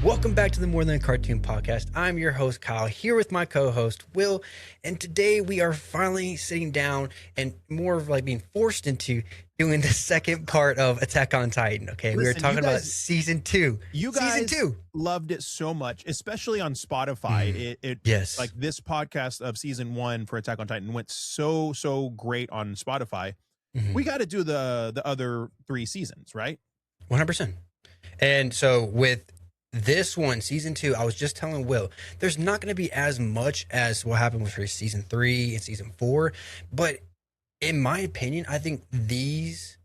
Welcome back to the More Than a Cartoon podcast. I'm your host, Kyle, here with my co-host, Will. And today we are finally sitting down and more of like being forced into doing the second part of Attack on Titan. Okay, we were Listen, talking you about guys- season 2. You Season guys 2. loved it so much, especially on Spotify. Yes. Like this podcast of season 1 for Attack on Titan went so great on Spotify. We got to do the other 3 seasons, right? 100%. And so with this one, season 2, I was just telling Will, there's not going to be as much as what happened with season 3 and season 4, but in my opinion, I think these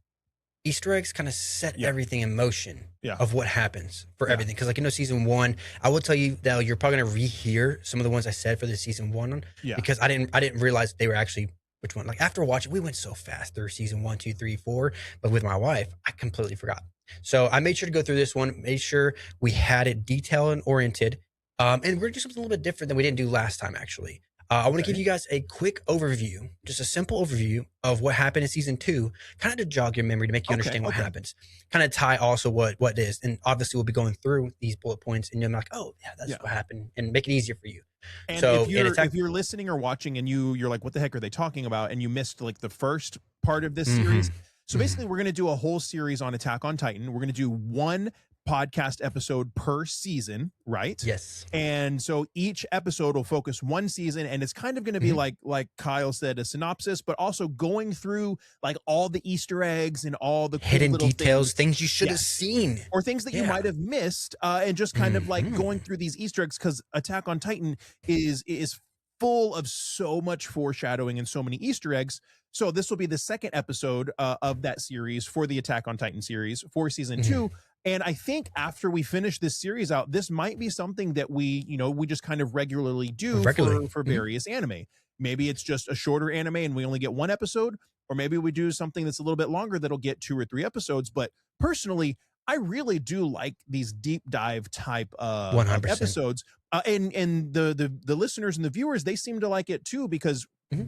Easter eggs kind of set everything in motion of what happens for everything. Because, like, season 1, I will tell you that you're probably going to rehear some of the ones I said for the season 1 because I didn't realize they were actually which one. Like, after watching, we went so fast through season 1, 2, 3, 4, but with my wife, I completely forgot. So I made sure to go through this one, made sure we had it detailed and oriented. And we're going to do something a little bit different than we didn't do last time, actually. I want to give you guys a quick overview, just a simple overview of what happened in season 2, kind of to jog your memory to make you understand what happens. Kind of tie also what it is. And obviously we'll be going through these bullet points and you'll be like, oh, yeah, that's what happened, and make it easier for you. And so if you're listening or watching and you're like, what the heck are they talking about? And you missed like the first part of this series. So basically we're going to do a whole series on Attack on Titan. We're going to do one podcast episode per season, right? Yes. And so each episode will focus one season, and it's kind of going to be like Kyle said, a synopsis, but also going through like all the Easter eggs and all the cool hidden little details, things you should have seen, or things that you might have missed, and just kind of like going through these Easter eggs, because Attack on Titan is full of so much foreshadowing and so many Easter eggs. So this will be the second episode of that series for the Attack on Titan series for season 2. And I think after we finish this series out, this might be something that we just kind of regularly do for various anime. Maybe it's just a shorter anime and we only get one episode, or maybe we do something that's a little bit longer that'll get 2 or 3 episodes. But personally, I really do like these deep dive type of episodes. And the listeners and the viewers, they seem to like it too, because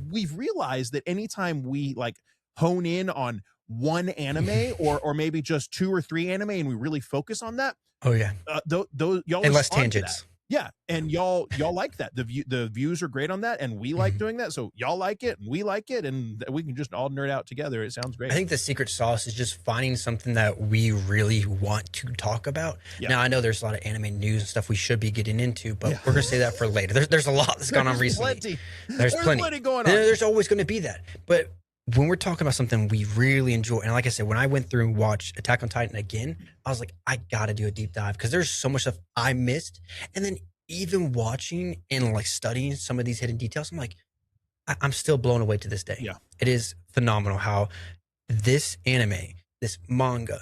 we've realized that anytime we like hone in on one anime or maybe just 2 or 3 anime and we really focus on that. Oh yeah. Those y'all and less tangents. Yeah. And y'all like that. The views are great on that, and we like doing that. So y'all like it and we like it, and we can just all nerd out together. It sounds great. I think the secret sauce is just finding something that we really want to talk about. Now, I know there's a lot of anime news and stuff we should be getting into, but we're going to say that for later. There's a lot that's gone on recently. There's plenty going on. There's always going to be that. But when we're talking about something we really enjoy, and like I said, when I went through and watched Attack on Titan again, I was like, I got to do a deep dive, because there's so much stuff I missed. And then even watching and like studying some of these hidden details, I'm like, I'm still blown away to this day. Yeah. It is phenomenal how this anime, this manga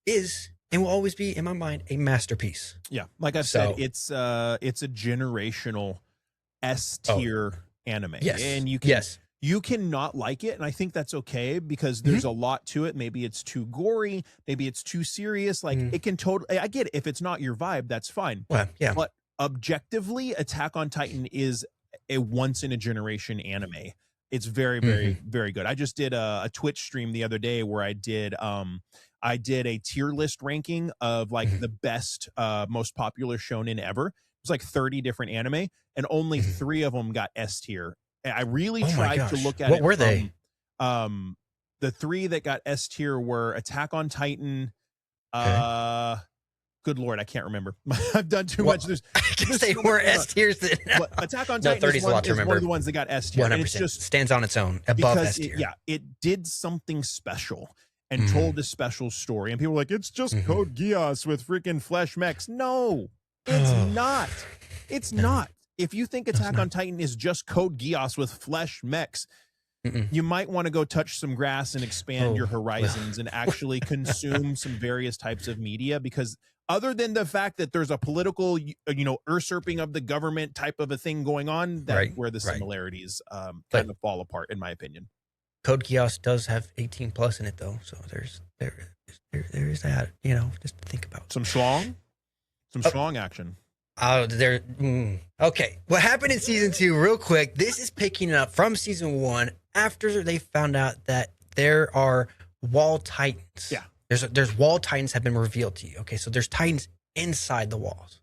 is and will always be, in my mind, a masterpiece. Yeah. Like I've said, it's a generational S tier anime. Yes. And you cannot like it, and I think that's okay, because there's a lot to it. Maybe it's too gory, maybe it's too serious. Like it can totally, I get it. If it's not your vibe, that's fine. Well, yeah. But objectively, Attack on Titan is a once in a generation anime. It's very, very, very good. I just did a Twitch stream the other day where I did a tier list ranking of like the best, most popular shonen ever. It was like 30 different anime, and only 3 of them got S tier. I really tried to look at what were they? The 3 that got S tier were Attack on Titan. Good Lord, I can't remember. I've done too much. I guess they were S tiers. Attack on Titan is one of the ones that got S tier. 100%. It just stands on its own above S tier. It did something special and told a special story. And people were like, it's just Code Geass with freaking flesh mechs. No, it's not. It's not. If you think Attack on Titan is just Code Geass with flesh mechs, you might want to go touch some grass and expand your horizons and actually consume some various types of media, because other than the fact that there's a political, usurping of the government type of a thing going on, that's where the similarities kind of fall apart, in my opinion. Code Geass does have 18 plus in it, though, so there is that, just to think about. Some strong action. Okay. What happened in season 2, real quick, this is picking up from season 1 after they found out that there are wall titans. Yeah. There's wall titans have been revealed to you. Okay, so there's titans inside the walls.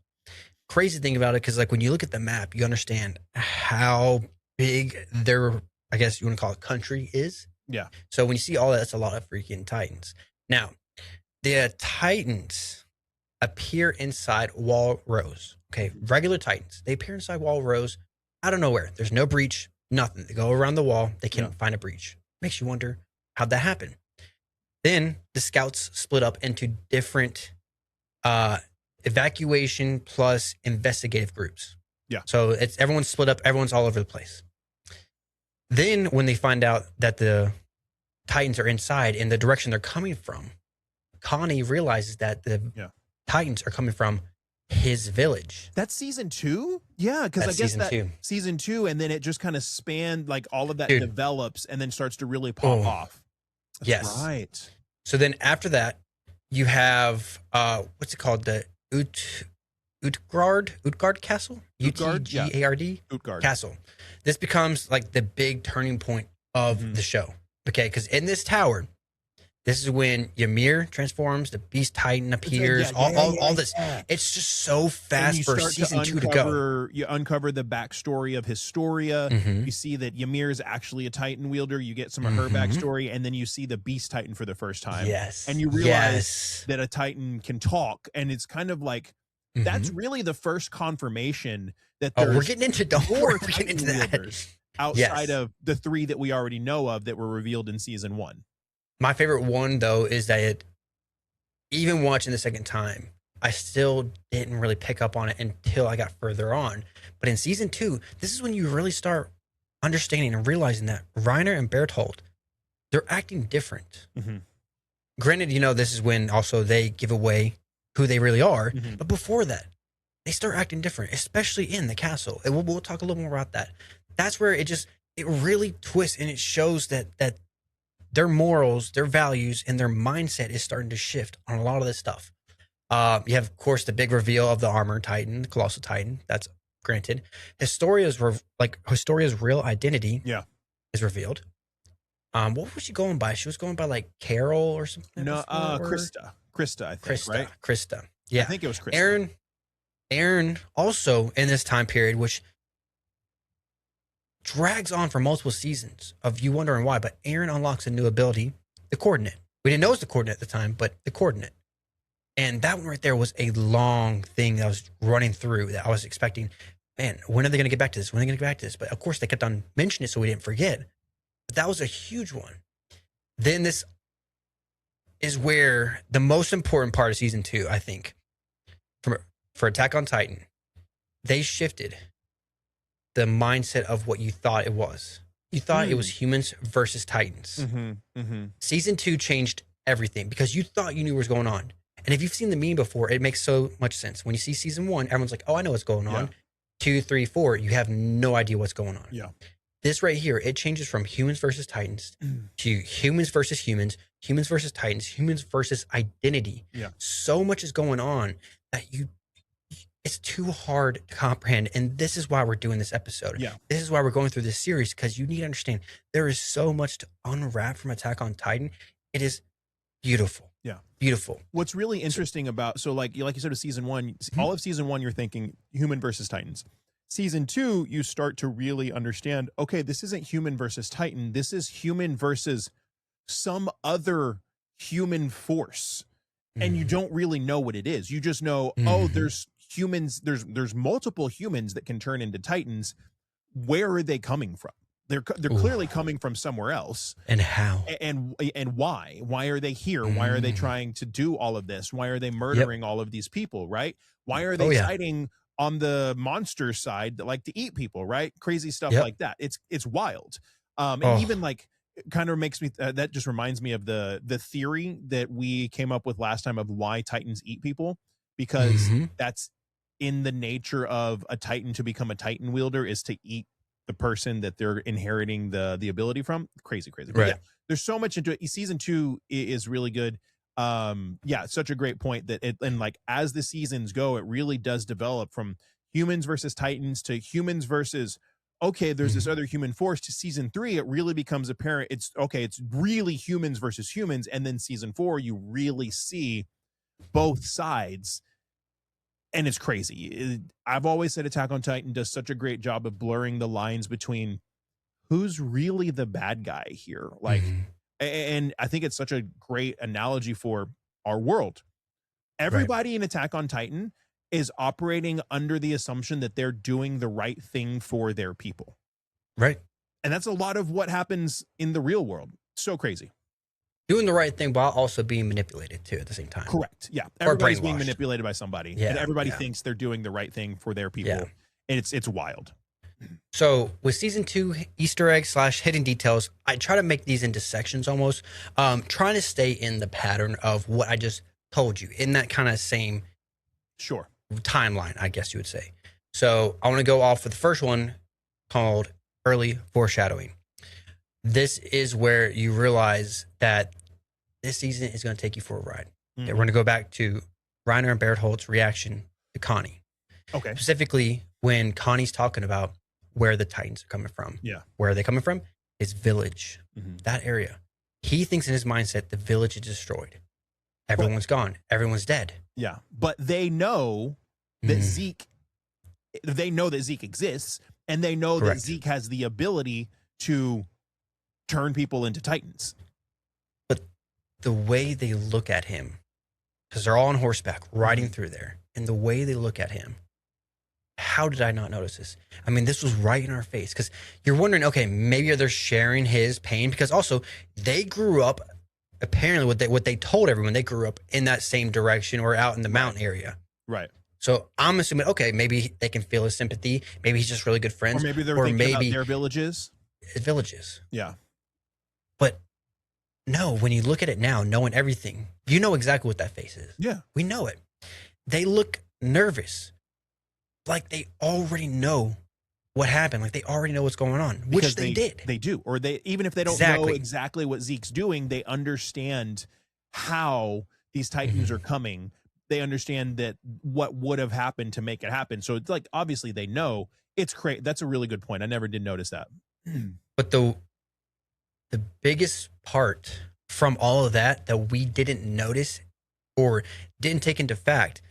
crazy thing about it, because like when you look at the map, you understand how big their, I guess you want to call it, country is. Yeah. So when you see all that, that's a lot of freaking Titans. Now, the Titans appear inside wall rows. Okay, regular Titans. They appear inside wall rows out of nowhere. There's no breach, nothing. They go around the wall. They can't find a breach. Makes you wonder, how'd that happen? Then the scouts split up into different evacuation plus investigative groups. Yeah. So it's everyone's split up. Everyone's all over the place. Then when they find out that the Titans are inside in the direction they're coming from, Connie realizes that the Titans are coming from his village. That's season 2? Yeah, because I guess season 2, and then it just kind of spanned, like all of that develops and then starts to really pop off. That's right. So then after that, you have what's it called? The Utgard Castle? Utgard? Utgard Castle. This becomes like the big turning point of the show. Okay, because in this tower, this is when Ymir transforms, the Beast Titan appears, all this. It's just so fast for season 2 to go. You uncover the backstory of Historia. You see that Ymir is actually a Titan wielder. You get some of her backstory, and then you see the Beast Titan for the first time. Yes. And you realize that a Titan can talk, and it's kind of like, that's really the first confirmation that there's we're getting into we're getting into that. Outside of the 3 that we already know of that were revealed in season 1. My favorite one, though, is that even watching the second time, I still didn't really pick up on it until I got further on. But in season 2, this is when you really start understanding and realizing that Reiner and Berthold, they're acting different. Granted, this is when also they give away who they really are. But before that, they start acting different, especially in the castle. And we'll talk a little more about that. That's where it really twists, and it shows that their morals, their values, and their mindset is starting to shift on a lot of this stuff. You have, of course, the big reveal of the Armored Titan, the Colossal Titan. That's granted. Historia's real identity is revealed. What was she going by? She was going by like Carol or something. No, Krista. Krista, I think. Right? Krista. Yeah, I think it was Krista. Aaron also in this time period, which drags on for multiple seasons of you wondering why, but Aaron unlocks a new ability, the coordinate. We didn't know it was the coordinate at the time, but the coordinate. And that one right there was a long thing that I was running through that I was expecting, man, when are they going to get back to this? When are they going to get back to this? But of course they kept on mentioning it so we didn't forget. But that was a huge one. Then this is where the most important part of season 2, I think, for Attack on Titan, they shifted the mindset of what you thought it was. You thought it was humans versus Titans. Season 2 changed everything because you thought you knew what was going on. And if you've seen the meme before, it makes so much sense. When you see season 1, everyone's like, oh, I know what's going on. 2, 3, 4, you have no idea what's going on. This right here, it changes from humans versus Titans to humans versus humans, humans versus Titans, humans versus identity. So much is going on that it's too hard to comprehend. And this is why we're doing this episode. This is why we're going through this series, because you need to understand there is so much to unwrap from Attack on Titan. It is beautiful. Beautiful. What's really interesting about, so like you said, with season 1, all of season 1, you're thinking human versus Titans. Season 2, you start to really understand, okay, this isn't human versus Titan. This is human versus some other human force. And you don't really know what it is. You just know, oh, there's humans, there's multiple humans that can turn into Titans. Where are they coming from? They're clearly coming from somewhere else. And how? And why? Why are they here? Why are they trying to do all of this? Why are they murdering all of these people, right? Why are they siding on the monster side that like to eat people, right? Crazy stuff like that. It's wild. And even like kind of makes me that just reminds me of the theory that we came up with last time of why Titans eat people, because that's in the nature of a Titan. To become a Titan wielder is to eat the person that they're inheriting the ability from. Crazy. But yeah, there's so much into it. Season 2 is really good. Such a great point that and like as the seasons go, it really does develop from humans versus Titans to humans versus, okay, there's this other human force, to season 3. It really becomes apparent. It's really humans versus humans. And then season 4, you really see both sides and it's crazy. I've always said Attack on Titan does such a great job of blurring the lines between who's really the bad guy here. Like, Mhm. and I think it's such a great analogy for our world. Right. Everybody in Attack on Titan is operating under the assumption that they're doing the right thing for their people. Right. And that's a lot of what happens in the real world. So crazy. Doing the right thing while also being manipulated too at the same time. Correct. Yeah. Or Everybody's being brainwashed. manipulated by somebody. Yeah, And everybody yeah. thinks they're doing the right thing for their people. Yeah. And it's wild. So with season 2 Easter eggs / hidden details, I try to make these into sections almost, trying to stay in the pattern of what I just told you in that kind of same Sure. timeline, I guess you would say. So I want to go off with the first one called early foreshadowing. This is where you realize that this season is going to take you for a ride. Mhm. Okay, we're going to go back to Reiner and Bertholdt's reaction to Connie. Okay. Specifically, when Connie's talking about where the Titans are coming from. Yeah. Where are they coming from? His village, Mhm. that area. He thinks in his mindset the village is destroyed. Everyone's gone. Everyone's dead. Yeah. But they know that Mm. Zeke exists, and they know Correct. that Zeke has the ability to turn people into Titans. But the way they look at him, because they're all on horseback riding through there, and the way they look at him, how did I not notice this? I mean, this was right in our face, because you're wondering, okay, maybe they're sharing his pain, because also they grew up, apparently what they told everyone, they grew up in that same direction or out in the mountain area. Right. So I'm assuming, okay, maybe they can feel his sympathy. Maybe he's just really good Or friends. maybe they're thinking about their villages. His villages. Yeah. But no, when you look at it now, knowing everything, you know exactly what that face is. Yeah. We know it. They look nervous. Like they already know what happened. Like they already know what's going on, which Because they did. They do. Or they, even if they don't know exactly what Zeke's doing, they understand how these Titans are coming. They understand that what would have happened to make it happen. So it's like, obviously they know. It's great. That's a really good point. I never did notice that. But the biggest part from all of that we didn't notice or didn't take into fact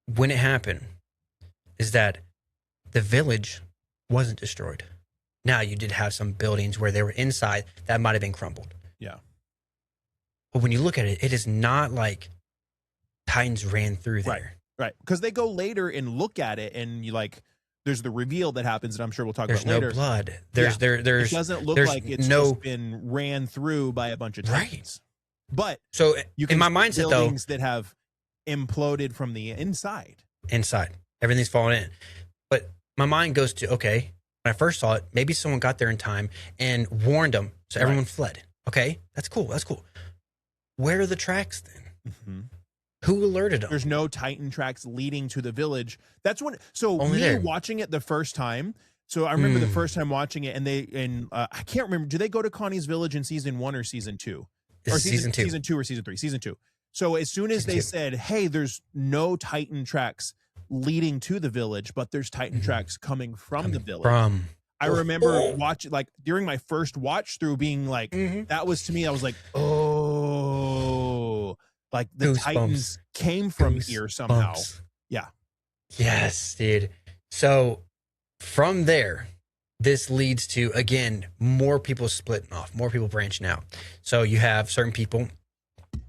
when it happened is that the village wasn't destroyed. Now, you did have some buildings where they were inside that might have been crumbled. Yeah. But when you look at it, it is not like Titans ran through there. Right. Because they go later and look at it, and you like, there's the reveal that happens, and I'm sure we'll talk There's about later. no blood. It There's doesn't look there's like it's no just been ran through by a bunch of Right. Titans. But So you in can my see mindset though, buildings that have imploded from the inside. inside everything's falling in. But my mind goes to, okay, when I first saw it, maybe someone got there in time and warned them, so everyone fled. Okay, that's cool. That's cool. Where are the tracks then? Mm-hmm. Who alerted them? There's no Titan tracks leading to the village. That's when. So Only me there. watching it the first time. So I remember the first time watching it, and I can't remember. Do they go to Connie's village in season 1 or season 2? This Or is season 2. Season 2 or season 3? Season 2. So as soon as Season they 2. said, "Hey, there's no Titan tracks leading to the village, but there's Titan tracks coming from the village," I remember watching, like during my first watch through, being like, that was to me. I was like, oh, like the Goosebumps. Titans came from here somehow. Yeah. Yes, dude. So from there, this leads to, again, more people splitting off, more people branching out. So you have certain people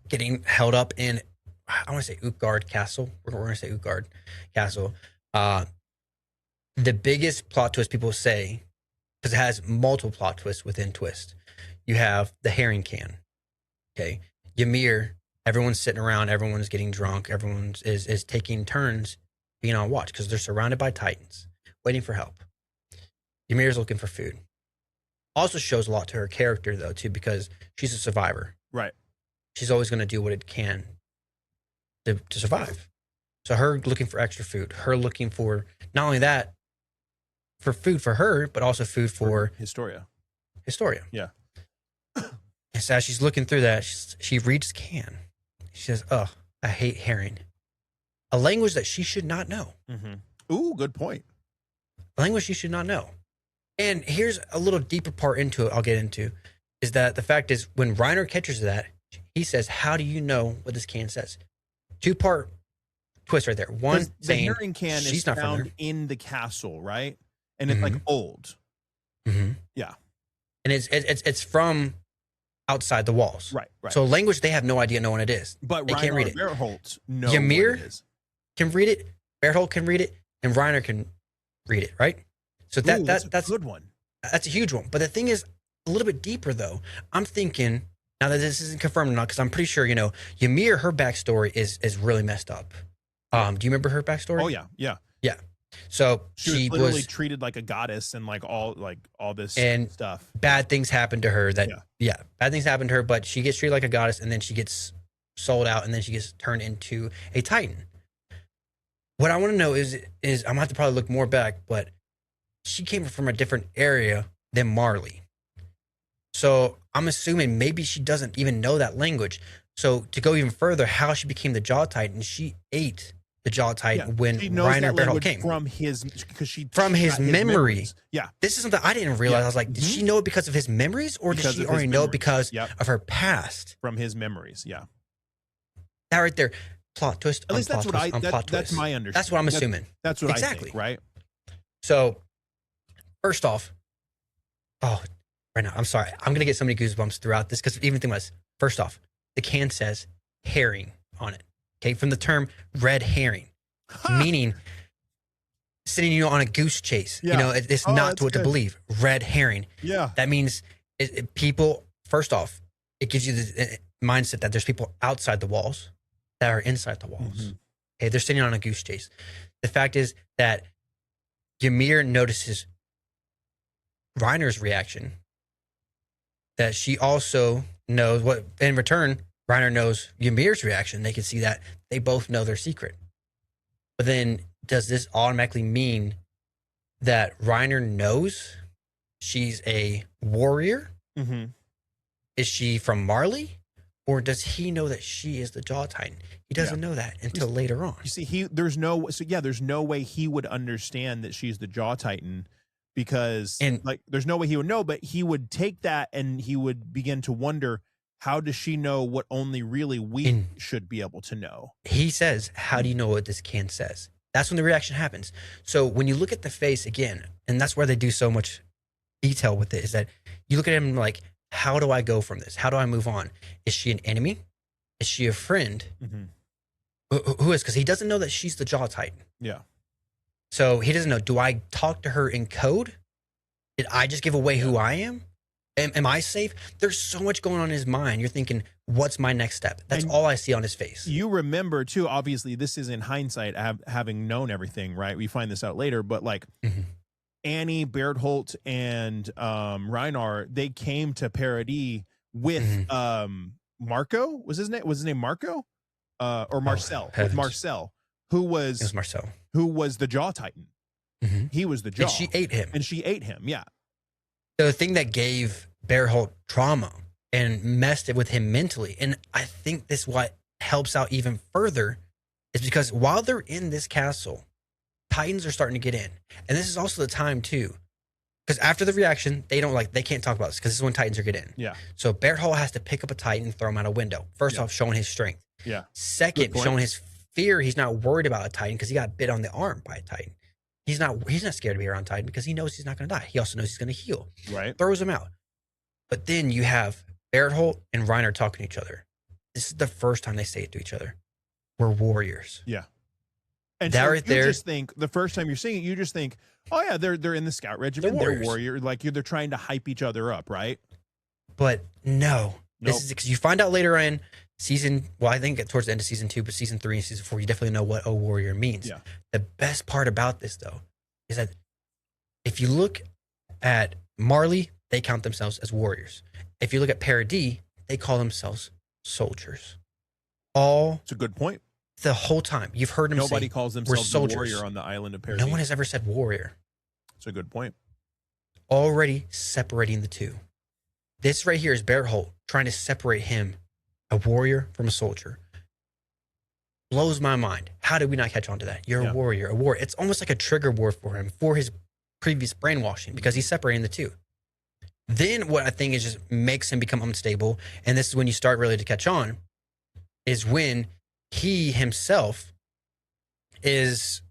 getting held up in, I want to say Utgard Castle. We're going to say Utgard Castle. The biggest plot twist people say, because it has multiple plot twists within twist, you have the herring can. Okay. Ymir, everyone's sitting around, everyone's getting drunk, everyone is taking turns being on watch because they're surrounded by Titans, waiting for help. Ymir's looking for food. Also shows a lot to her character, though, too, because she's a survivor. Right. She's always going to do what it can to survive. So her looking for extra food, her looking for not only that, for food for her, but also food for Historia. Yeah. And so as she's looking through that, she reads can. She says, "Oh, I hate herring." A language that she should not know. Mm-hmm. Ooh, good point. A language she should not know. And here's a little deeper part into it I'll get into, is that the fact is when Reiner catches that, he says, "How do you know what this can says?" Two-part twists right there. One, The saying herring can she's is not from there. found in the castle, right? And it's like old. Yeah. And it's from outside the walls. Right. So language, they have no idea, no one it is. But they can't read it. Bertholdt know Ymir what it is. can read it, Bertholdt can read it, and Reiner can read it, right? So that's a good one. That's a huge one. But the thing is, a little bit deeper though. I'm thinking, now that this isn't confirmed or not, because I'm pretty sure, Ymir, her backstory is really messed up. Do you remember her backstory? Oh yeah. So she was literally treated like a goddess and like all this and stuff. Bad things happened to her. Bad things happened to her, but she gets treated like a goddess, and then she gets sold out, and then she gets turned into a Titan. What I want to know is I'm gonna have to probably look more back, but she came from a different area than Marley. So I'm assuming maybe she doesn't even know that language. So to go even further, how she became the Jaw Titan, she ate the Jaw Titan when Reiner Bertholdt came. From his memory. Memories. Yeah. This is something I didn't realize. I was like, did she know it because of his memories, or did she already know it because of her past? From his memories, yeah. That right there, plot twist. At least that's what that's my understanding. That's what I'm assuming. That's what I think, right? So, first off, right now, I'm sorry. I'm going to get so many goosebumps throughout this, because even think about this. First off, the can says herring on it. Okay, from the term red herring, meaning sitting on a goose chase. Yeah. It's not what to believe. Red herring. Yeah. That means people, first off, it gives you the mindset that there's people outside the walls that are inside the walls. Okay, they're sitting on a goose chase. The fact is that Ymir notices Reiner's reaction, that she also knows what, in return, Reiner knows Ymir's reaction. They can see that they both know their secret. But then, does this automatically mean that Reiner knows she's a warrior? Is she from Marley? Or does he know that she is the Jaw Titan? He doesn't know that until later on. You see, there's no way he would understand that she's the Jaw Titan, because there's no way he would know, but he would take that and he would begin to wonder, how does she know what only really we should be able to know? He says, how do you know what this can says? That's when the reaction happens. So when you look at the face again, and that's where they do so much detail with it, is that you look at him like, how do I go from this? How do I move on? Is she an enemy? Is she a friend? Who is? Because he doesn't know that she's the Jaw Titan. Yeah. So he doesn't know, do I talk to her in code? Did I just give away who I am? Am I safe? There's so much going on in his mind. You're thinking, what's my next step? That's all I see on his face. You remember, too, obviously, this is in hindsight, having known everything, right? We find this out later, but like Annie, Bertholdt, and Reinar, they came to Paradis with Marco. Was his name Marco? Or Marcel? With Marcel, who was the Jaw Titan. He was the Jaw. And she ate him. Yeah. The thing that gave Bertholdt trauma and messed it with him mentally, and I think this what helps out even further, is because while they're in this castle, Titans are starting to get in. And this is also the time too, because after the reaction, they can't talk about this, because this is when Titans are getting in. Yeah. So Bertholdt has to pick up a Titan and throw him out a window. First off, showing his strength. Yeah. Second, showing his fear. He's not worried about a Titan because he got bit on the arm by a Titan. He's not scared to be around Titan because he knows he's not going to die. He also knows he's going to heal. Right. Throws him out. But then you have Bertholdt and Reiner talking to each other. This is the first time they say it to each other. We're warriors. Yeah. And that so right there. Just think, the first time you're seeing it, you just think, oh yeah, they're in the scout regiment. They're warrior. Like they're trying to hype each other up, right? But no. This is because you find out later in I think towards the end of season 2, but season 3 and season 4, you definitely know what a warrior means. Yeah. The best part about this, though, is that if you look at Marley, they count themselves as warriors. If you look at Paradis, they call themselves soldiers. It's a good point. The whole time you've heard them Nobody say, calls themselves we're a warrior on the island of Paradis. No one has ever said warrior. It's a good point. Already separating the two. This right here is Bertholdt trying to separate him, a warrior, from a soldier. Blows my mind. How did we not catch on to that? You're a warrior, a warrior. It's almost like a trigger word for him, for his previous brainwashing, because he's separating the two. Then what I think is just makes him become unstable, and this is when you start really to catch on, is when he himself is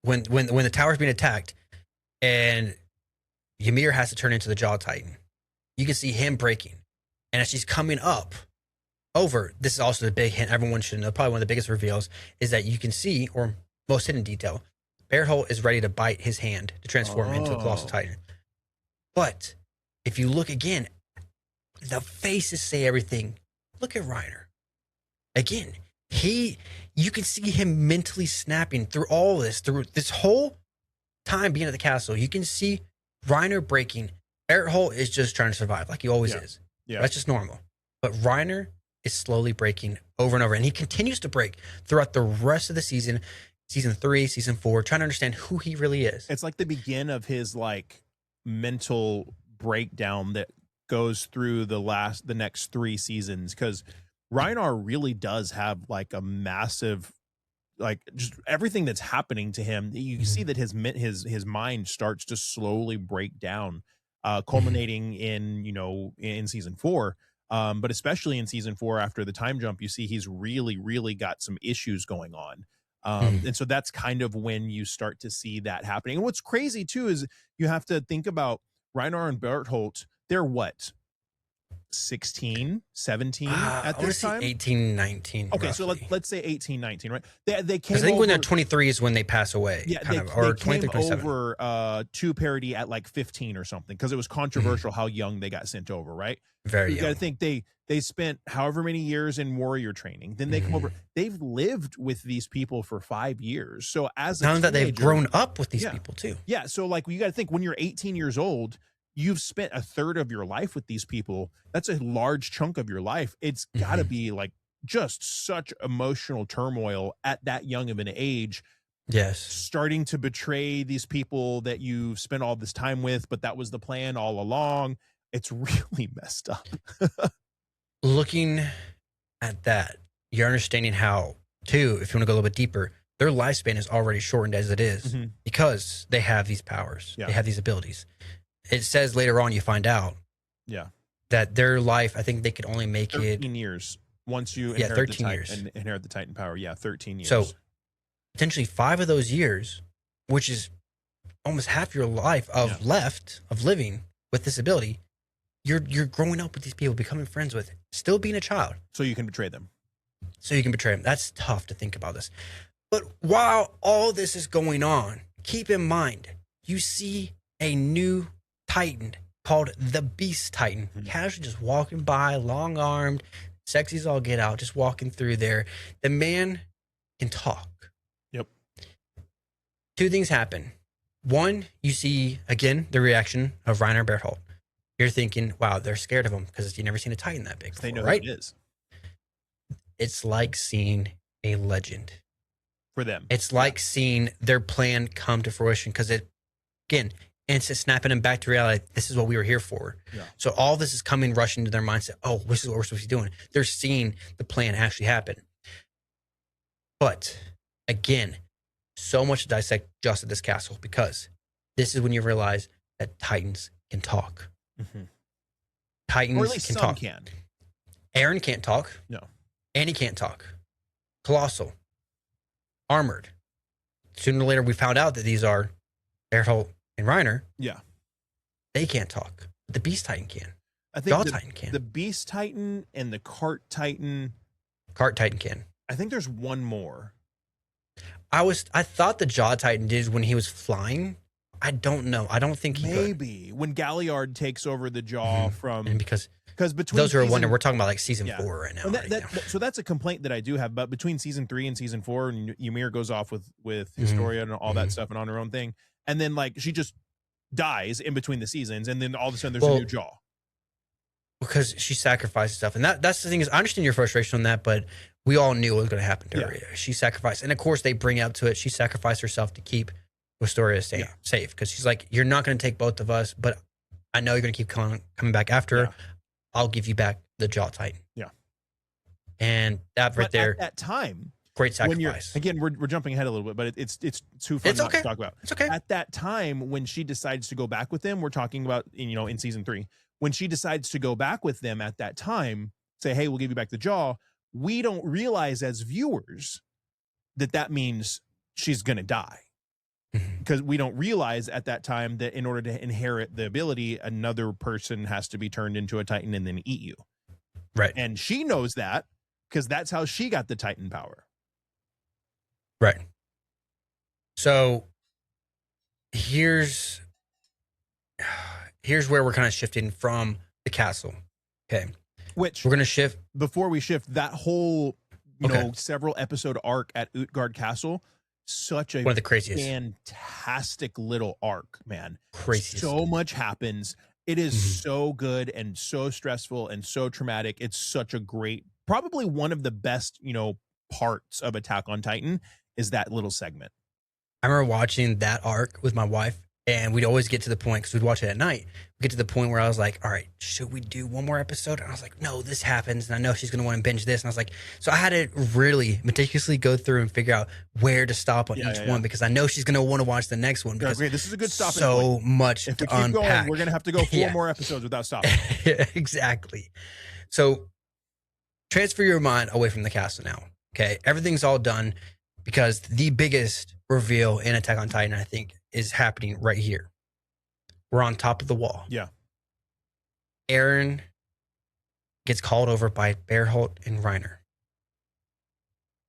when the tower's being attacked and Ymir has to turn into the Jaw Titan. You can see him breaking, and as she's coming up over, this is also the big hint everyone should know. Probably one of the biggest reveals is that you can see, or most hidden detail, Berthold is ready to bite his hand to transform into a Colossal Titan. But if you look again, the faces say everything. Look at Reiner. Again, you can see him mentally snapping through all this, through this whole time being at the castle. You can see Reiner breaking. Berthold is just trying to survive like he always is. Yeah. That's just normal. But Reiner is slowly breaking over and over, and he continues to break throughout the rest of the season 3, season 4, trying to understand who he really is. It's like the begin of his like mental breakdown that goes through the next 3 seasons, because Reinar really does have like a massive, like, just everything that's happening to him. You can see that his mind starts to slowly break down, culminating in season 4. But especially in season 4, after the time jump, you see he's really got some issues going on. And so that's kind of when you start to see that happening. And what's crazy too is you have to think about Reinar and Berthold. They're what, 16, 17 at this time? 18, 19. Okay, roughly. so let's say 18, 19, right? They came. I think when they're 23 is when they pass away. Yeah, or they came 27. over to parody at like 15 or something, because it was controversial how young they got sent over, right? Very you young. got to think they spent however many years in warrior training. Then they come over. They've lived with these people for 5 years. So as now that they've grown up with these people too. Yeah, so like you got to think, when you're 18 years old, you've spent a third of your life with these people. That's a large chunk of your life. It's got to be like just such emotional turmoil at that young of an age. Yes. Starting to betray these people that you've spent all this time with, but that was the plan all along. It's really messed up. Looking at that, you're understanding how, too, if you want to go a little bit deeper, their lifespan is already shortened as it is because they have these powers. Yeah. They have these abilities. It says later on, you find out that their life, I think they could only make 13 years once you inherit inherit the Titan power. Yeah, 13 years. So potentially 5 of those years, which is almost half your life of living with this ability, you're growing up with these people, becoming friends with, still being a child. So you can betray them. That's tough to think about this. But while all this is going on, keep in mind, you see a new Titan called the Beast Titan, casually just walking by, long-armed, sexy as all get out, just walking through there. The man can talk. Yep. 2 things happen. 1, you see, again, the reaction of Reiner Berthold. You're thinking, wow, they're scared of him because you've never seen a Titan that big before, they know right? who it is. It's like seeing a legend. For them. It's like seeing their plan come to fruition, because again, instant snapping them back to reality. This is what we were here for. Yeah. So all this is coming, rushing to their mindset. Oh, this is what we're supposed to be doing. They're seeing the plan actually happen. But again, so much to dissect just at this castle, because this is when you realize that Titans can talk. Titans or at least can some talk. Can. Aaron can't talk. No. Annie can't talk. Colossal. Armored. Sooner or later, we found out that these are Berthold and Reiner. Yeah. They can't talk. But the Beast Titan can. I think Titan can. The Beast Titan and the Cart Titan. Cart Titan can. I think there's one more. I thought the Jaw Titan did when he was flying. I don't know. I don't think he maybe when Galliard takes over the Jaw from, and because between those who are wondering, we're talking about like season 4 right now. So that's a complaint that I do have. But between season 3 and season 4, and Ymir goes off with Historia and all that stuff and on her own thing, and then like she just dies in between the seasons, and then all of a sudden there's a new Jaw because she sacrificed stuff. And that's the thing is, I understand your frustration on that, but we all knew what was going to happen to her. She sacrificed, and of course they bring out to it. She sacrificed herself to keep Historia safe, because she's like, you're not going to take both of us, but I know you're going to keep coming back after her. I'll give you back the Jaw Titan. Yeah. And that right there, at that time, great sacrifice. Again, we're jumping ahead a little bit, but it's too fun not to talk about. It's okay. At that time, when she decides to go back with them, we're talking about in season 3, when she decides to go back with them at that time, say, hey, we'll give you back the Jaw. We don't realize as viewers that means she's going to die. Because we don't realize at that time that in order to inherit the ability, another person has to be turned into a Titan and then eat you. Right. And she knows that because that's how she got the Titan power. Right. So here's where we're kind of shifting from the castle. Okay. Which we're going to shift. Before we shift, that whole, you know, several episode arc at Utgard Castle, such a one of the craziest, fantastic little arc, man. Craziest. So much happens. It is so good and so stressful and so traumatic. It's such a great, probably one of the best, you know, parts of Attack on Titan is that little segment. I remember watching that arc with my wife, and we'd always get to the point, because we'd watch it at night, we get to the point where I was like, all right, should we do one more episode? And I was like, no, this happens, and I know she's going to want to binge this. And I was like, so I had to really meticulously go through and figure out where to stop on each one, because I know she's going to want to watch the next one. Because this is a good stopping so point. much if to we keep unpack. Going, we're going to have to go 4 more episodes without stopping. Exactly. So transfer your mind away from the castle now. Okay, everything's all done, because the biggest reveal in Attack on Titan, I think, is happening right here. We're on top of the wall. Yeah. Eren gets called over by Bertholdt and Reiner.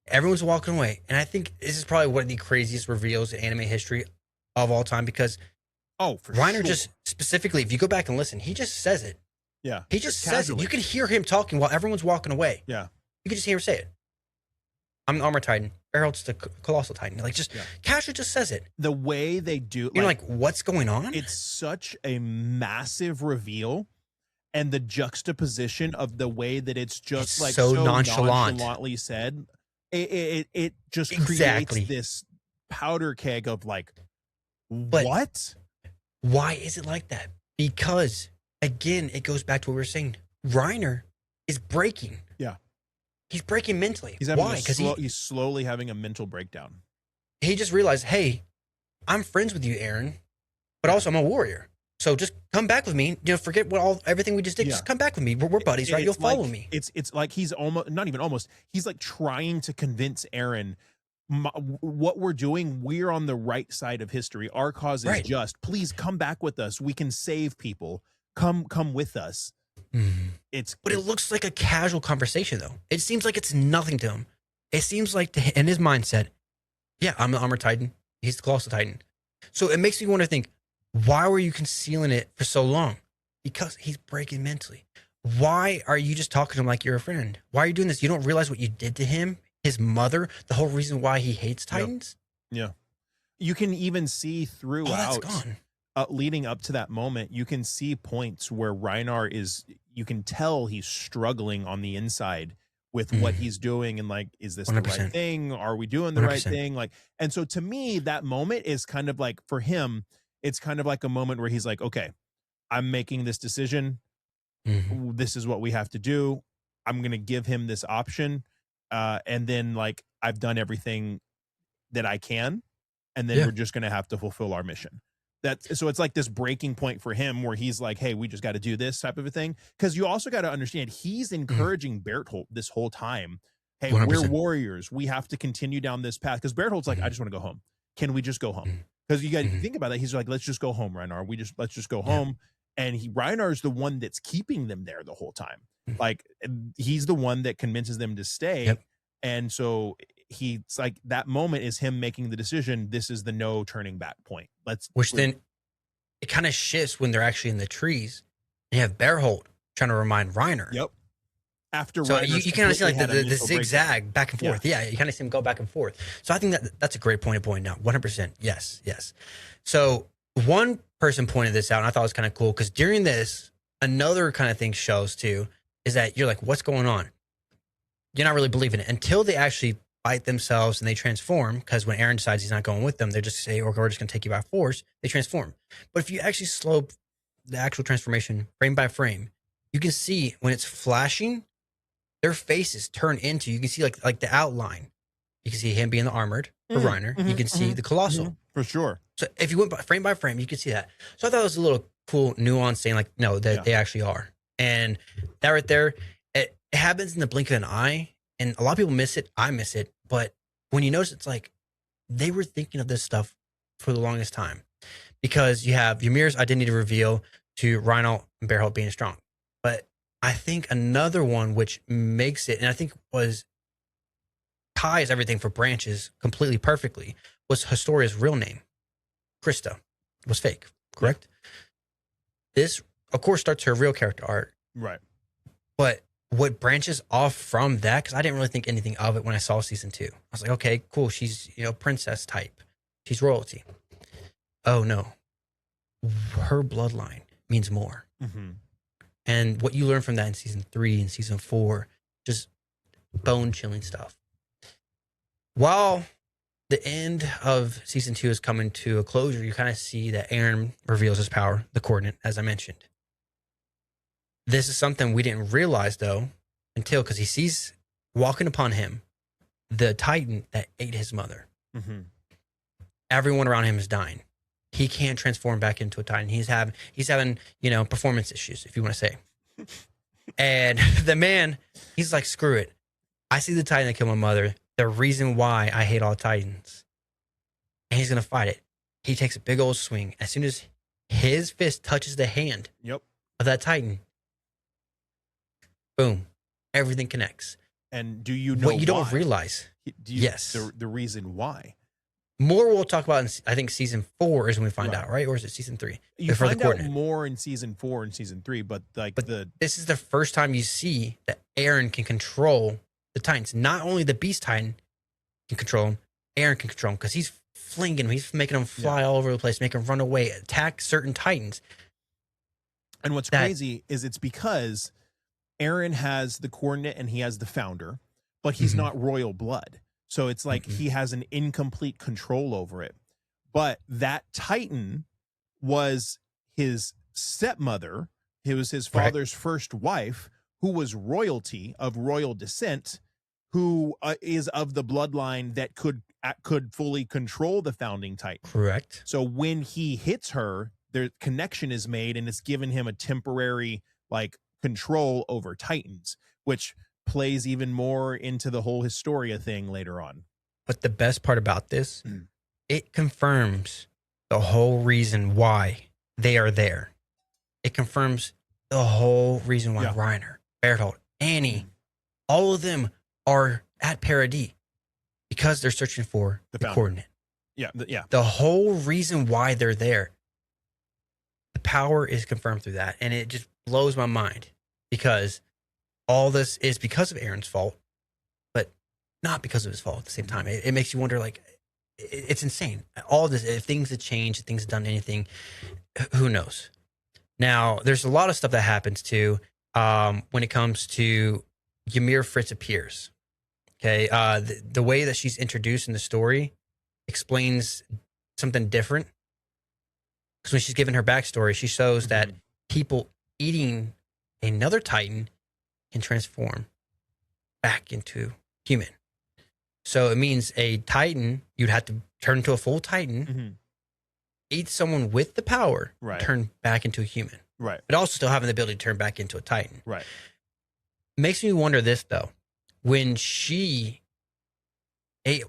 Everyone's walking away, and I think this is probably one of the craziest reveals in anime history of all time, because Reiner just specifically, if you go back and listen, he just says it. Yeah. He just says it. You can hear him talking while everyone's walking away. Yeah. You can just hear him say it. I'm the Armor Titan. Bertholdt's the Colossal Titan. Like, just casually just says it. The way they do, you're like, what's going on? It's such a massive reveal, and the juxtaposition of the way that it's just like so nonchalantly said, it just creates this powder keg of like, what? Why is it like that? Because again, it goes back to what we were saying. Reiner is breaking. Yeah. He's breaking mentally. Why? Because he's slowly having a mental breakdown. He just realized, hey, I'm friends with you, Eren, but also I'm a warrior. So just come back with me. You know, forget everything we just did. Yeah. Just come back with me. We're buddies, right? You'll follow me. It's like he's almost, not even almost, he's like trying to convince Eren, what we're doing, we're on the right side of history. Our cause is just. Please come back with us. We can save people. Come with us. But it looks like a casual conversation, though. It seems like it's nothing to him. It seems like in his mindset, yeah, I'm the Armor Titan. He's the Colossal Titan. So it makes me want to think, why were you concealing it for so long? Because he's breaking mentally. Why are you just talking to him like you're a friend? Why are you doing this? You don't realize what you did to him, his mother, the whole reason why he hates Titans? Yeah. You can even see throughout. That's gone. Leading up to that moment, you can see points where Reiner you can tell he's struggling on the inside with what he's doing, and like, is this 100%. The right thing? Are we doing the 100%. Right thing? Like, and so to me, that moment is kind of like, for him, it's kind of like a moment where he's like, okay, I'm making this decision. This is what we have to do. I'm going to give him this option. And then like, I've done everything that I can, and then we're just going to have to fulfill our mission. So it's like this breaking point for him where he's like, hey, we just got to do this type of a thing. Because you also got to understand, he's encouraging Bertholdt this whole time. Hey, 100%. We're warriors. We have to continue down this path. Because Bertholdt's like, I just want to go home. Can we just go home? Because you got to think about that. He's like, let's just go home, Reiner. Let's just go home. And Reiner is the one that's keeping them there the whole time. Like, he's the one that convinces them to stay. And so he's like, that moment is him making the decision. This is the no turning back point. Then it kind of shifts when they're actually in the trees. And you have Bertholdt trying to remind Reiner. Yep. After so you kind of see like the zigzag back and forth. Yeah, you kind of see him go back and forth. So I think that's a great point to point out. 100%. Yes. So one person pointed this out, and I thought it was kind of cool, because during this, another kind of thing shows too, is that you're like, what's going on? You're not really believing it until they actually fight themselves and they transform. Because when Eren decides he's not going with them, they just say, "Okay, we're just going to take you by force." They transform. But if you actually slow the actual transformation frame by frame, you can see when it's flashing, their faces turn into. You can see like the outline. You can see him being the armored for Reiner. You can see the Colossal for sure. So if you went frame by frame, you can see that. So I thought it was a little cool nuance saying like, no, that they actually are. And that right there, it happens in the blink of an eye. And a lot of people miss it. I miss it. But when you notice, it's like they were thinking of this stuff for the longest time, because you have Ymir's identity reveal to Rhino and Bearhult being strong. But I think another one which makes it, and I think was ties everything for Branches completely perfectly, was Historia's real name. Krista was fake, correct? This, of course, starts her real character arc. Right. But what branches off from that, because I didn't really think anything of it when I saw season 2. I was like, okay, cool. She's, princess type. She's royalty. Oh, no. Her bloodline means more. Mm-hmm. And what you learn from that in season 3 and season 4, just bone-chilling stuff. While the end of season 2 is coming to a closure, you kind of see that Aaron reveals his power, the coordinate, as I mentioned. This is something we didn't realize, though, until, because he sees walking upon him the Titan that ate his mother. Mm-hmm. Everyone around him is dying. He can't transform back into a Titan. He's having performance issues, if you want to say. And the man, he's like, screw it. I see the Titan that killed my mother. The reason why I hate all Titans. And he's going to fight it. He takes a big old swing. As soon as his fist touches the hand of that Titan, boom, everything connects. And do you know what you why? don't realize? Yes. The reason why. More we'll talk about in, I think, season 4 is when we find out, right? Or is it season 3? You find out more in season 4 and season 3, but this is the first time you see that Aaron can control the Titans. Not only the Beast Titan can control him, Aaron can control him, because he's flinging him. He's making them fly all over the place, make them run away, attack certain Titans. And what's crazy is it's because Aaron has the coordinate and he has the founder, but he's not royal blood. So it's like he has an incomplete control over it. But that Titan was his stepmother. It was his father's first wife, who was royalty of royal descent, who is of the bloodline that could fully control the founding Titan. Correct. So when he hits her, their connection is made, and it's given him a temporary control over Titans, which plays even more into the whole Historia thing later on. But the best part about this, it confirms the whole reason why they are there. It confirms the whole reason why Reiner, Berthold, Annie, all of them are at Paradis, because they're searching for the coordinate. The whole reason why they're there, the power is confirmed through that. And it just blows my mind, because all this is because of Aaron's fault, but not because of his fault at the same time. It makes you wonder, it's insane. All this, if things have changed, if things have done anything, who knows? Now, there's a lot of stuff that happens too when it comes to Ymir Fritz appears. Okay, the way that she's introduced in the story explains something different. Because when she's given her backstory, she shows that people eating another Titan can transform back into human. So it means a Titan, you'd have to turn into a full Titan, eat someone with the power, turn back into a human. Right. But also still having the ability to turn back into a Titan. Right. Makes me wonder this, though. When she ate,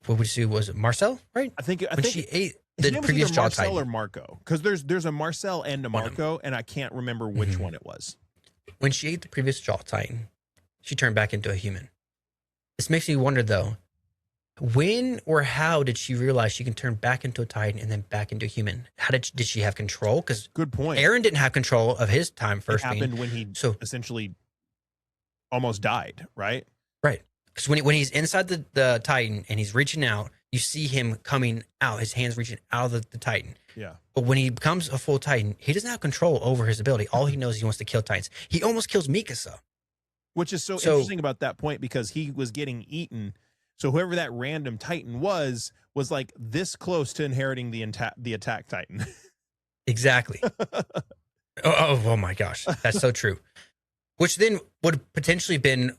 what would you say, was it Marcel, right? I think she ate the previous Jaw Titan. Marcel or Marco, because there's a Marcel and a Marco, and I can't remember which one it was. When she ate the previous Jaw Titan, she turned back into a human. This makes me wonder, though, when or how did she realize she can turn back into a Titan and then back into a human? How did she have control? Because good point. Aaron didn't have control of his time first. It happened when he essentially almost died, right? Right. Because when he's inside the Titan and he's reaching out, you see him coming out, his hands reaching out of the Titan. Yeah. But when he becomes a full Titan, he doesn't have control over his ability. All he knows is he wants to kill Titans. He almost kills Mikasa. Which is so interesting about that point, because he was getting eaten. So whoever that random Titan was like this close to inheriting the attack Titan. Exactly. oh my gosh. That's so true. Which then would have potentially been,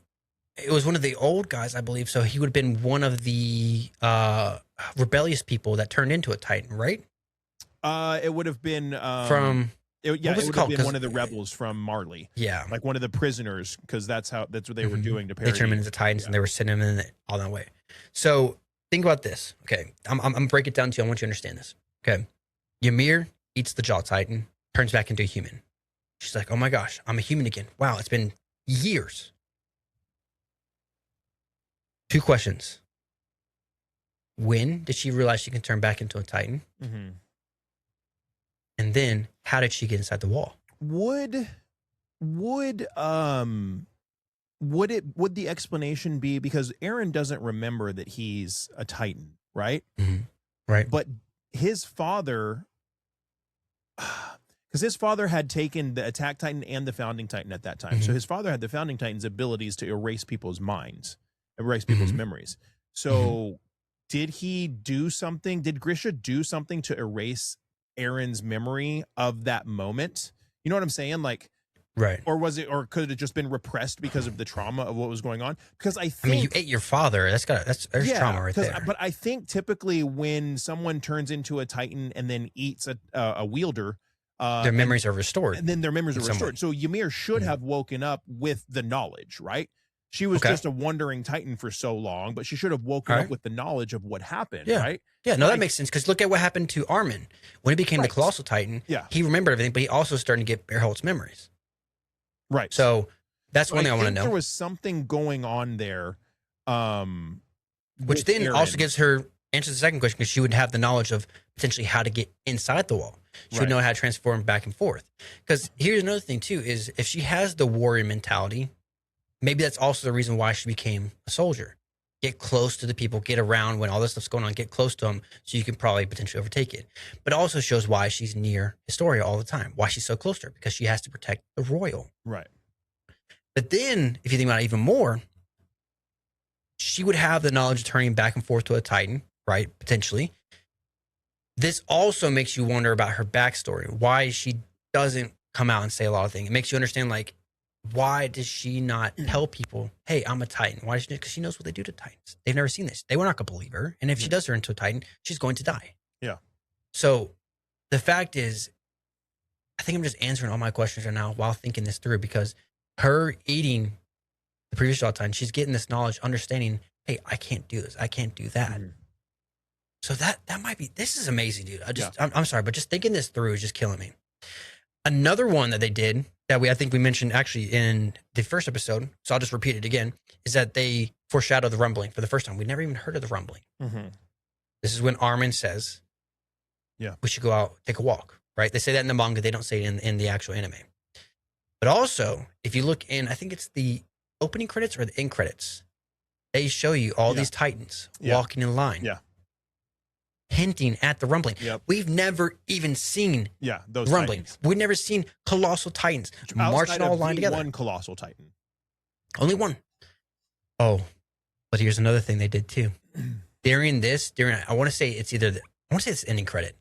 it was one of the old guys, I believe. So he would have been one of the rebellious people that turned into a Titan, right? It would have been from It What was it would have called? been 'Cause one of the rebels from Marley, yeah. like one of the prisoners, because that's what they were doing to They turned them parody. into Titans, Yeah. and they were sending them in all that way. So think about this. Okay, I'm gonna break it down to you. I want you to understand this. Okay, Ymir eats the Jaw Titan, turns back into a human. She's like, "Oh my gosh, I'm a human again. Wow, it's been years." Two questions. When did she realize she can turn back into a Titan? Mm-hmm. And then, how did she get inside the wall? Would the explanation be because Aaron doesn't remember that he's a Titan, right? Mm-hmm. Right. But his father, because his father had taken the Attack Titan and the Founding Titan at that time. Mm-hmm. So his father had the Founding Titan's abilities to erase people's minds, erase people's Mm-hmm. memories. So did he do something? Did Grisha do something to erase Aaron's memory of that moment? You know what I'm saying? Like, Right. or was it, or could it have just been repressed because of the trauma of what was going on? Because I think, I mean, you ate your father. There's trauma right there. But I think typically when someone turns into a Titan and then eats a wielder, Their memories are restored. and then their memories are in some restored. way. So Ymir should have woken up with the knowledge, right? She was Okay. just a wandering Titan for so long, but she should have woken All up right. with the knowledge of what happened, Yeah. right? Yeah, no, that Like- makes sense. Because look at what happened to Armin. When he became the Right. Colossal Titan, Yeah. he remembered everything, but he also started to get Bearholt's memories. Right. So that's one thing I want to think know. there was something going on there. Which with then also Aaron. gives her answer to the second question, because she would have the knowledge of potentially how to get inside the wall. She would Right. know how to transform back and forth. Because here's another thing too, is if she has the warrior mentality, maybe that's also the reason why she became a soldier. Get close to the people, get around when all this stuff's going on, get close to them so you can probably potentially overtake it. But it also shows why she's near Historia all the time, why she's so close to her, because she has to protect the royal. Right. But then, if you think about it even more, she would have the knowledge of turning back and forth to a Titan, right? Potentially. This also makes you wonder about her backstory, why she doesn't come out and say a lot of things. It makes you understand, like, why does she not tell people, hey, I'm a Titan? Why does she? Because she knows what they do to Titans. They've never seen this. They were not going to believe her. And if she does turn into a Titan, she's going to die. Yeah. So the fact is, I think I'm just answering all my questions right now while thinking this through, because her eating the previous Jaw Titan, she's getting this knowledge, understanding, hey, I can't do this. I can't do that. Mhm. So that might be, this is amazing, dude. I'm sorry, but just thinking this through is just killing me. Another one that they did that I think we mentioned actually in the first episode, so I'll just repeat it again, is that they foreshadowed the rumbling for the first time. We never even heard of the rumbling. Mm-hmm. This is when Armin says, we should go out, take a walk, right? They say that in the manga. They don't say it in the actual anime. But also, if you look in, I think it's the opening credits or the end credits, they show you all these Titans walking in line. Yeah. Hinting at the rumbling. Yep. We've never even seen those rumbling. Titans. We've never seen colossal Titans marching Outside all of lined the together. One colossal Titan. Only one. Oh, but here's another thing they did too. I want to say it's it's ending credit.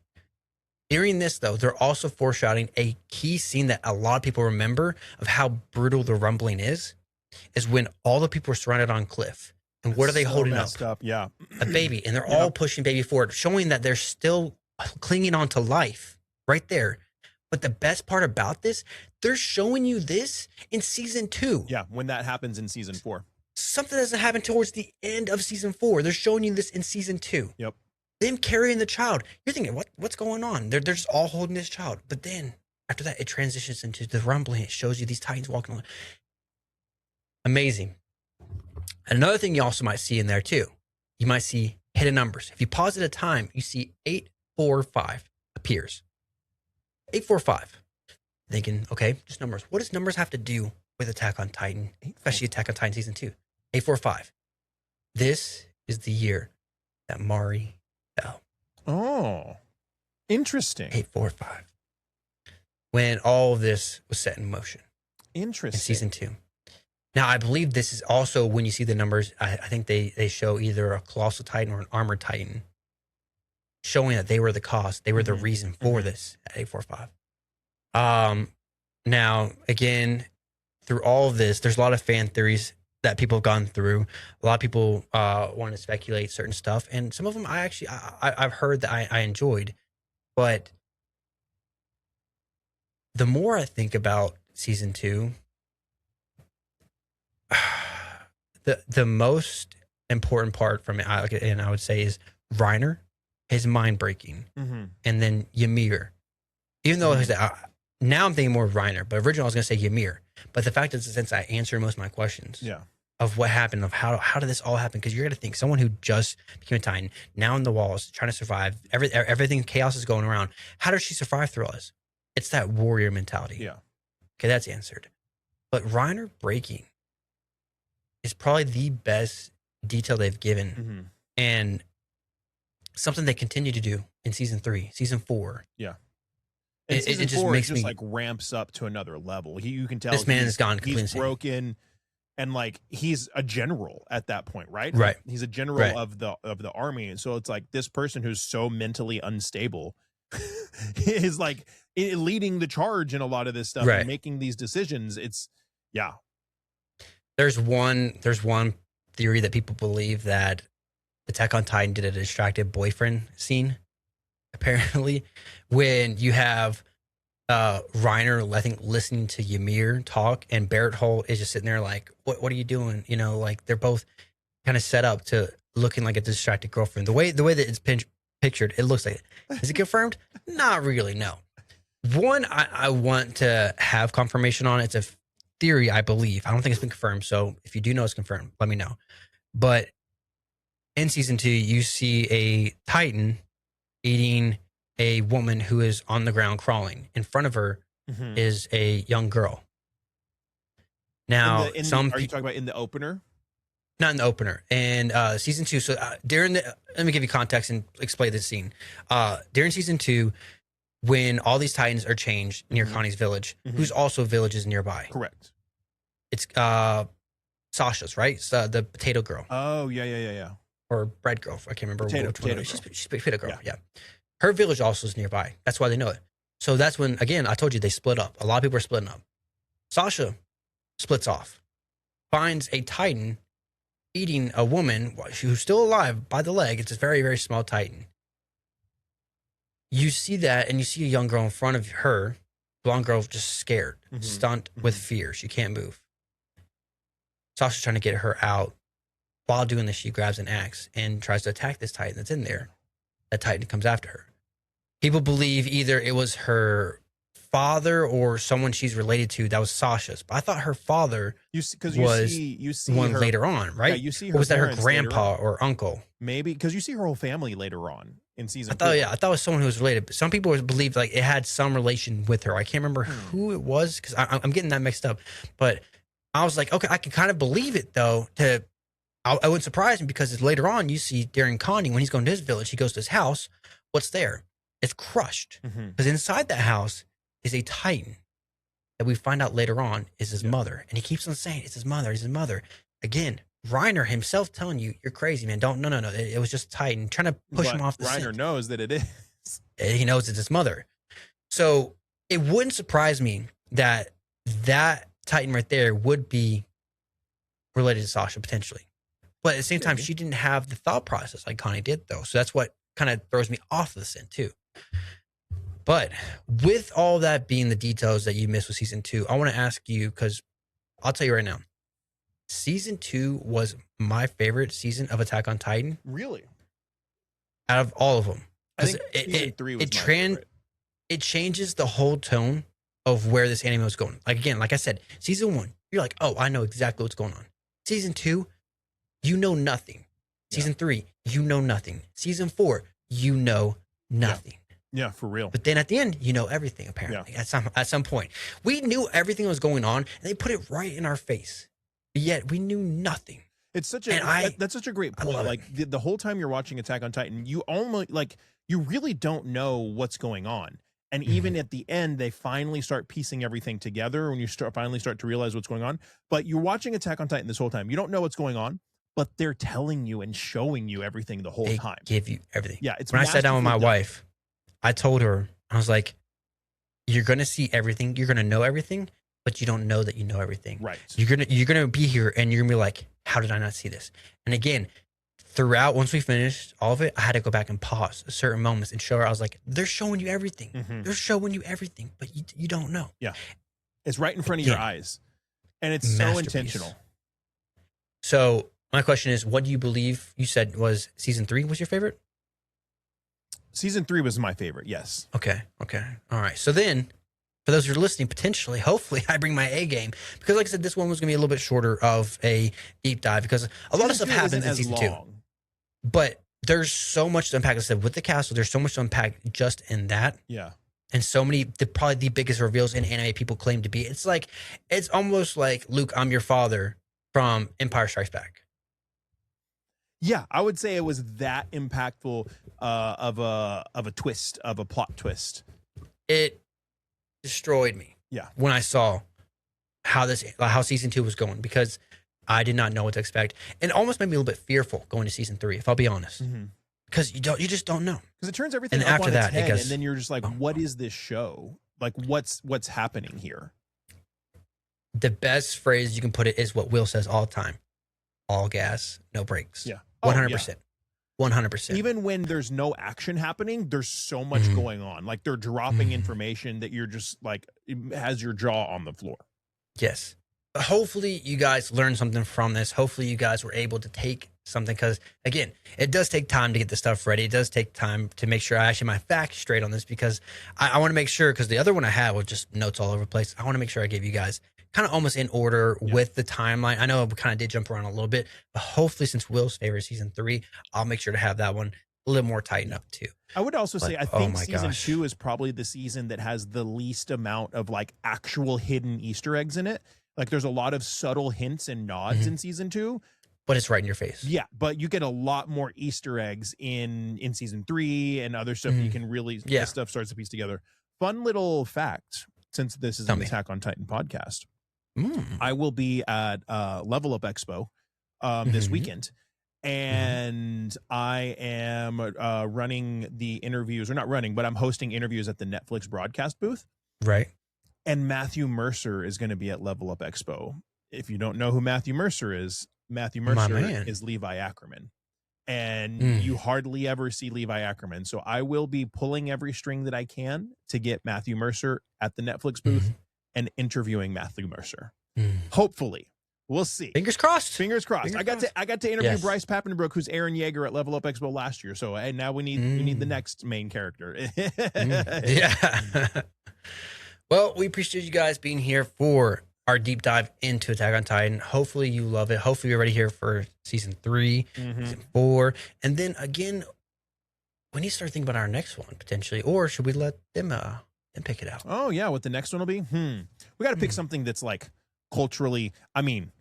During this, though, they're also foreshadowing a key scene that a lot of people remember of how brutal the rumbling is when all the people are surrounded on cliff. And what are they holding up? Yeah. A baby. And they're all pushing baby forward, showing that they're still clinging on to life right there. But the best part about this, they're showing you this in season 2. Yeah, when that happens in season 4. Something doesn't happen towards the end of season 4. They're showing you this in season 2. Yep. Them carrying the child. You're thinking, what's going on? They're just all holding this child. But then after that, it transitions into the rumbling. It shows you these Titans walking along. Amazing. Another thing you also might see in there too, you might see hidden numbers. If you pause at a time, you see 845 appears. 845. Thinking, okay, just numbers. What does numbers have to do with Attack on Titan, especially Attack on Titan season 2? 845. This is the year that Mari fell. Oh, interesting. 845. When all of this was set in motion. Interesting. In season 2. Now, I believe this is also when you see the numbers, I think they show either a Colossal Titan or an Armored Titan, showing that they were the cause. They were the reason for this at 845. Now, again, through all of this, there's a lot of fan theories that people have gone through. A lot of people want to speculate certain stuff. And some of them I've heard that I enjoyed. But the more I think about season 2, the most important part from it, and I would say, is Reiner, his mind breaking, and then Ymir. Even though now I'm thinking more of Reiner, but originally I was going to say Ymir. But the fact is, since I answered most of my questions of what happened, of how did this all happen, because you're going to think someone who just became a Titan, now in the walls, trying to survive, everything, chaos is going around. How does she survive through all this? It's that warrior mentality. Yeah. Okay, that's answered. But Reiner breaking is probably the best detail they've given, and something they continue to do in season 3, season 4. Yeah. And it just makes me like ramps up to another level. You can tell this man has gone completely he's broken, and like he's a general at that point, right? Right. Like, he's a general of the army, and so it's like this person who's so mentally unstable is like leading the charge in a lot of this stuff and making these decisions. It's There's one theory that people believe that Attack on Titan did a distracted boyfriend scene, apparently, when you have Reiner, I think, listening to Ymir talk, and Barrett Holt is just sitting there like, what are you doing? You know, like they're both kind of set up to looking like a distracted girlfriend. The way that it's pictured, it looks like it. Is it confirmed? Not really, no. One, I want to have confirmation on. It's a theory, I believe. I don't think it's been confirmed. So if you do know it's confirmed, let me know. But in season 2, you see a Titan eating a woman who is on the ground crawling. In front of her is a young girl. Now, are you talking about in the opener? Not in the opener. And season 2, so let me give you context and explain this scene. During season 2, when all these Titans are changed near Connie's village, whose also villages nearby. Correct. It's Sasha's, right? It's, the potato girl. Oh, yeah. Or bread girl. I can't remember. Potato girl. She's potato girl, yeah. Her village also is nearby. That's why they know it. So that's when, again, I told you they split up. A lot of people are splitting up. Sasha splits off, finds a Titan eating a woman who's still alive by the leg. It's a very, very small Titan. You see that, and you see a young girl in front of her, blonde girl, just scared, stunned with fear. She can't move. Sasha's trying to get her out. While doing this, she grabs an axe and tries to attack this Titan that's in there. That Titan comes after her. People believe either it was her father or someone she's related to that was Sasha's. But I thought her father you see one her, later on, right? Yeah, you see her. Or was that her grandpa or uncle? Maybe, because you see her whole family later on in season. I thought it was someone who was related. But some people believed like it had some relation with her. I can't remember who it was because I'm getting that mixed up. But I was like, okay, I can kind of believe it though. I wouldn't surprise me because later on you see during Connie when he's going to his village, he goes to his house. What's there? It's crushed because inside that house is a Titan that we find out later on is his mother, and he keeps on saying it's his mother. It's his mother. Again, Reiner himself telling you you're crazy, man. No. It was just Titan trying to push him off the Reiner scent. knows that it is. He knows it's his mother. So it wouldn't surprise me that Titan right there would be related to Sasha potentially. But at the same time, she didn't have the thought process like Connie did, though. So that's what kind of throws me off the scent, too. But with all that being the details that you missed with season 2, I want to ask you, because I'll tell you right now, season 2 was my favorite season of Attack on Titan. Really? Out of all of them. I think season 3 was my favorite. It changes the whole tone of where this anime was going. Like, again, like I said, season 1, you're like, oh, I know exactly what's going on. Season 2, you know nothing. Season 3, you know nothing. Season 4, you know nothing. Yeah, for real. But then at the end, you know everything, apparently, at some point. We knew everything was going on, and they put it right in our face. But yet, we knew nothing. It's such that's such a great point. Like, the whole time you're watching Attack on Titan, you almost, like, you really don't know what's going on. And even at the end, they finally start piecing everything together when you finally start to realize what's going on. But you're watching Attack on Titan this whole time. You don't know what's going on, but they're telling you and showing you everything the whole time. Give you everything. Yeah, it's when I sat down with my wife, I told her, I was like, you're going to see everything. You're going to know everything, but you don't know that you know everything. Right. You're going to be here and you're going to be like, how did I not see this? And again, throughout, once we finished all of it, I had to go back and pause certain moments and show her. I was like, they're showing you everything. They're showing you everything, but you don't know. Yeah. It's right in front of your eyes. And it's so intentional. So my question is, what do you believe you said was season 3 was your favorite? Season 3 was my favorite, yes. Okay. All right. So then, for those who are listening, potentially, hopefully, I bring my A game. Because like I said, this one was going to be a little bit shorter of a deep dive because a lot of stuff happens in season 2. But there's so much to unpack. Like I said, with the castle, there's so much to unpack just in that. Yeah. And so many, probably the biggest reveals in anime people claim to be. It's almost like, Luke, I'm your father from Empire Strikes Back. Yeah, I would say it was that impactful of a twist, of a plot twist. It destroyed me. Yeah. When I saw how season 2 was going, because I did not know what to expect, and almost made me a little bit fearful going to season 3, if I'll be honest, because you just don't know. Because it turns everything up on its head, and then you're just like, what is this show? Like, what's happening here? The best phrase you can put it is what Will says all the time: all gas, no brakes. Yeah, 100%. 100%. Even when there's no action happening, there's so much going on. Like, they're dropping information that you're just like, it has your jaw on the floor. Yes. Hopefully you guys learned something from this. Hopefully you guys were able to take something, because again, it does take time to get the stuff ready. It does take time to make sure I actually my facts straight on this, because I want to make sure, because the other one I had was just notes all over the place. I want to make sure I gave you guys kind of almost in order with the timeline. I know we kind of did jump around a little bit, but hopefully, since Will's favorite season 3, I'll make sure to have that one a little more tightened up too. I would also say, I think season 2 is probably the season that has the least amount of like actual hidden Easter eggs in it. Like, there's a lot of subtle hints and nods in season 2. But it's right in your face. Yeah, but you get a lot more Easter eggs in season 3 and other stuff. You can really, this stuff starts to piece together. Fun little fact, since this is an Attack on Titan podcast. I will be at Level Up Expo this weekend, and I am running the interviews, or not running, but I'm hosting interviews at the Netflix broadcast booth. Right. And Matthew Mercer is going to be at Level Up Expo. If you don't know who Matthew Mercer is Levi Ackerman. And you hardly ever see Levi Ackerman. So I will be pulling every string that I can to get Matthew Mercer at the Netflix booth and interviewing Matthew Mercer. Hopefully. We'll see. Fingers crossed. Fingers crossed. I got to interview Bryce Papenbrook, who's Aaron Yeager at Level Up Expo last year. So now we need the next main character. Yeah. Well, we appreciate you guys being here for our deep dive into Attack on Titan. Hopefully you love it. Hopefully you're ready here for season 3, season 4. And then again, we need to start thinking about our next one potentially, or should we let them pick it out? Oh yeah, what the next one will be? We got to pick something that's like culturally, I mean,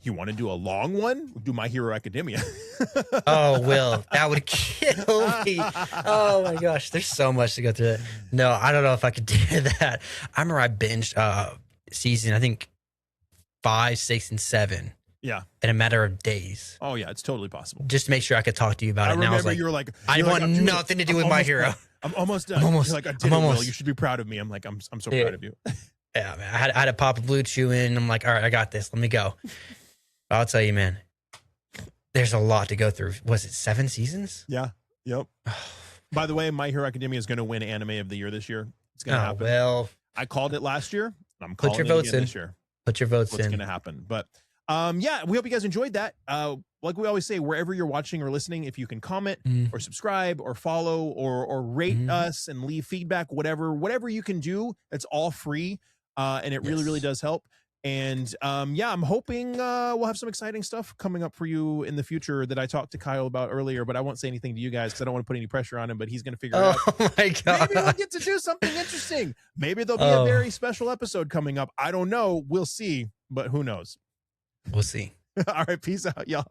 you want to do a long one? Do My Hero Academia. Oh, Will, that would kill me. Oh my gosh, there's so much to go through. No, I don't know if I could do that. I remember I binged season, I think 5, 6, and 7. Yeah. In a matter of days. Oh yeah, it's totally possible. Just to make sure I could talk to you about it. Remember, I was like, you were like, I want nothing to do with My Hero. I'm almost done. You're like, I did it, Will. You should be proud of me. I'm like, I'm so proud of you. Yeah, man. I had a pop of Blue Chew in. I'm like, all right, I got this. Let me go. I'll tell you, man, there's a lot to go through. Was it 7 seasons? Yeah. Yep. By the way, My Hero Academia is going to win Anime of the Year this year. It's going to happen. Well, I called it last year. I'm calling it again this year. Put your votes in. What's going to happen? But yeah, we hope you guys enjoyed that. Like we always say, wherever you're watching or listening, if you can comment or subscribe or follow or rate us and leave feedback, whatever you can do, it's all free. And it really, really does help. And yeah, I'm hoping we'll have some exciting stuff coming up for you in the future that I talked to Kyle about earlier, but I won't say anything to you guys because I don't want to put any pressure on him, but he's going to figure it out. Oh my God. Maybe we'll get to do something interesting. Maybe there'll be a very special episode coming up. I don't know. We'll see, but who knows? We'll see. All right. Peace out, y'all.